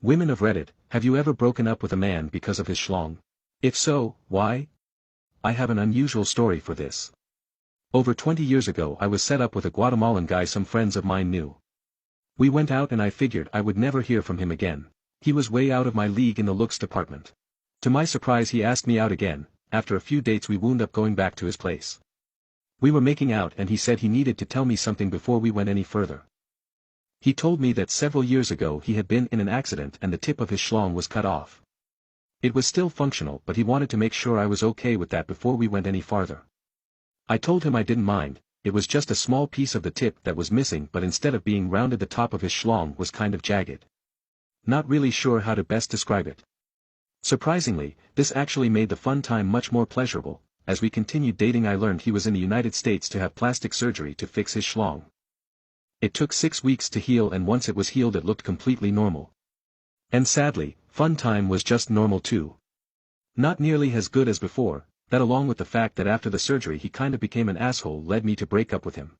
Women of Reddit, have you ever broken up with a man because of his schlong? If so, why? I have an unusual story for this. Over 20 years ago I was set up with a Guatemalan guy some friends of mine knew. We went out and I figured I would never hear from him again. He was way out of my league in the looks department. To my surprise he asked me out again. After a few dates we wound up going back to his place. We were making out and he said he needed to tell me something before we went any further. He told me that several years ago he had been in an accident and the tip of his schlong was cut off. It was still functional but he wanted to make sure I was okay with that before we went any farther. I told him I didn't mind, it was just a small piece of the tip that was missing, but instead of being rounded the top of his schlong was kind of jagged. Not really sure how to best describe it. Surprisingly, this actually made the fun time much more pleasurable. As we continued dating I learned he was in the United States to have plastic surgery to fix his schlong. It took 6 weeks to heal and once it was healed it looked completely normal. And sadly, fun time was just normal too. Not nearly as good as before, that along with the fact that after the surgery he kinda became an asshole led me to break up with him.